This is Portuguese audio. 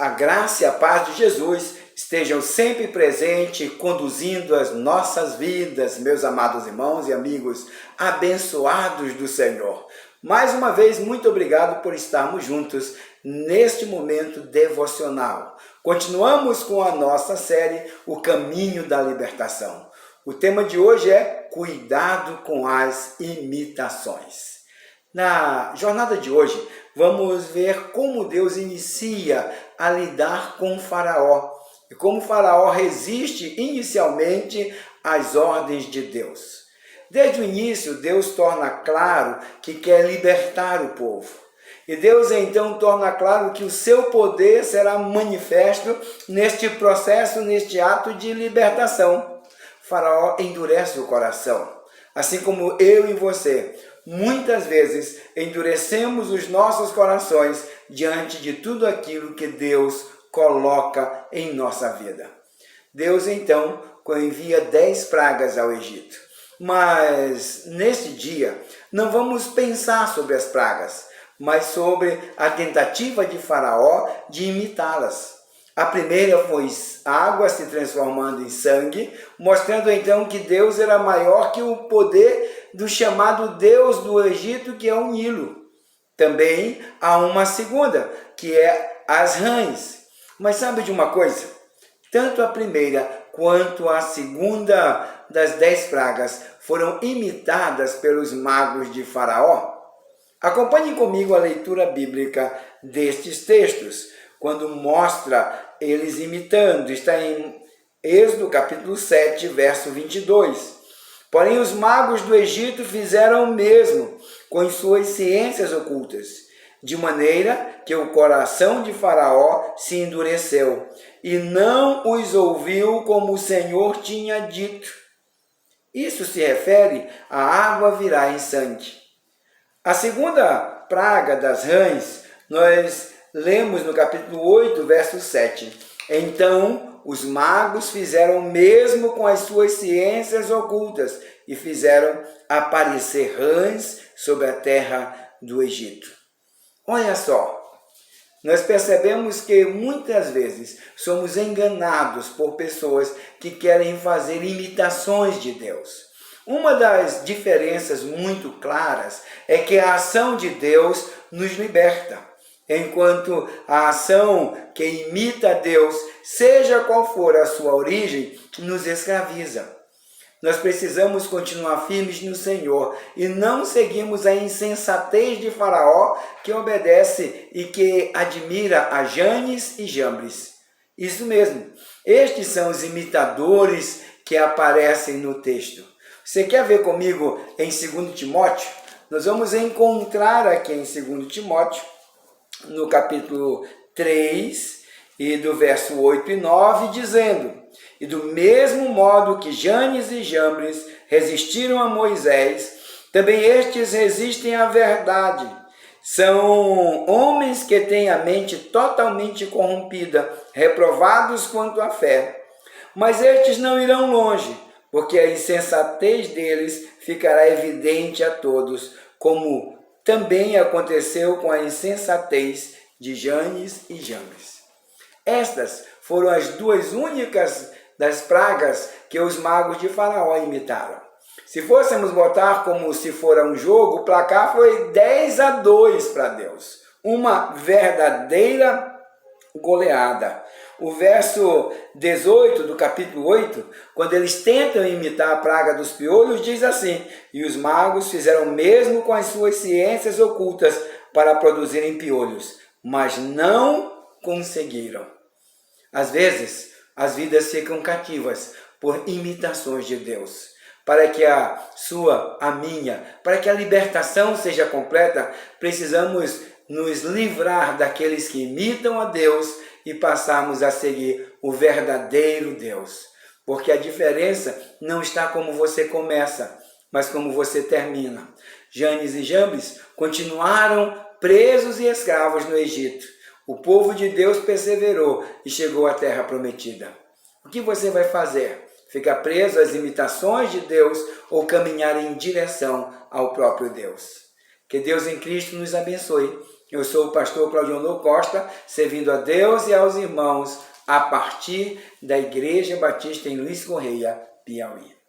A graça e a paz de Jesus estejam sempre presentes, conduzindo as nossas vidas, meus amados irmãos e amigos, abençoados do Senhor. Mais uma vez, muito obrigado por estarmos juntos neste momento devocional. Continuamos com a nossa série, O Caminho da Libertação. O tema de hoje é Cuidado com as imitações. Na jornada de hoje, vamos ver como Deus inicia a lidar com Faraó e como Faraó resiste inicialmente às ordens de Deus. Desde o início, Deus torna claro que quer libertar o povo. E Deus então torna claro que o seu poder será manifesto neste processo, neste ato de libertação. Faraó endurece o coração, assim como eu e você. Muitas vezes endurecemos os nossos corações diante de tudo aquilo que Deus coloca em nossa vida. Deus então envia 10 pragas ao Egito. Mas neste dia não vamos pensar sobre as pragas, mas sobre a tentativa de Faraó de imitá-las. A primeira foi água se transformando em sangue, mostrando então que Deus era maior que o poder do chamado Deus do Egito, que é o Nilo. Também há uma segunda, que é as rãs. Mas sabe de uma coisa? Tanto a primeira quanto a segunda das 10 pragas foram imitadas pelos magos de Faraó. Acompanhem comigo a leitura bíblica destes textos, quando mostra eles imitando. Está em Êxodo capítulo 7, verso 22. Porém, os magos do Egito fizeram o mesmo com suas ciências ocultas, de maneira que o coração de Faraó se endureceu e não os ouviu como o Senhor tinha dito. Isso se refere à água virar em sangue. A segunda praga das rãs, nós lemos no capítulo 8, verso 7. Então, os magos fizeram o mesmo com as suas ciências ocultas e fizeram aparecer rãs sobre a terra do Egito. Olha só, nós percebemos que muitas vezes somos enganados por pessoas que querem fazer imitações de Deus. Uma das diferenças muito claras é que a ação de Deus nos liberta, enquanto a ação que imita a Deus, seja qual for a sua origem, nos escraviza. Nós precisamos continuar firmes no Senhor e não seguirmos a insensatez de Faraó, que obedece e que admira a Janes e Jambres. Isso mesmo, estes são os imitadores que aparecem no texto. Você quer ver comigo em 2 Timóteo? Nós vamos encontrar aqui em 2 Timóteo, no capítulo 3, e do verso 8 e 9, dizendo: E do mesmo modo que Janes e Jambres resistiram a Moisés, também estes resistem à verdade. São homens que têm a mente totalmente corrompida, reprovados quanto à fé. Mas estes não irão longe, porque a insensatez deles ficará evidente a todos, como também aconteceu com a insensatez de Janes e Jambres. Estas foram as duas únicas das pragas que os magos de Faraó imitaram. Se fôssemos botar como se fora um jogo, o placar foi 10-2 para Deus. Uma verdadeira goleada. O verso 18 do capítulo 8, quando eles tentam imitar a praga dos piolhos, diz assim: E os magos fizeram o mesmo com as suas ciências ocultas para produzirem piolhos, mas não conseguiram. Às vezes, as vidas ficam cativas por imitações de Deus. Para que a minha, para que a libertação seja completa, precisamos nos livrar daqueles que imitam a Deus e passarmos a seguir o verdadeiro Deus. Porque a diferença não está como você começa, mas como você termina. Janes e Jambres continuaram presos e escravos no Egito. O povo de Deus perseverou e chegou à terra prometida. O que você vai fazer? Ficar preso às imitações de Deus ou caminhar em direção ao próprio Deus? Que Deus em Cristo nos abençoe Eu sou o pastor Claudionor Costa, servindo a Deus e aos irmãos a partir da Igreja Batista em Luiz Correia, Piauí.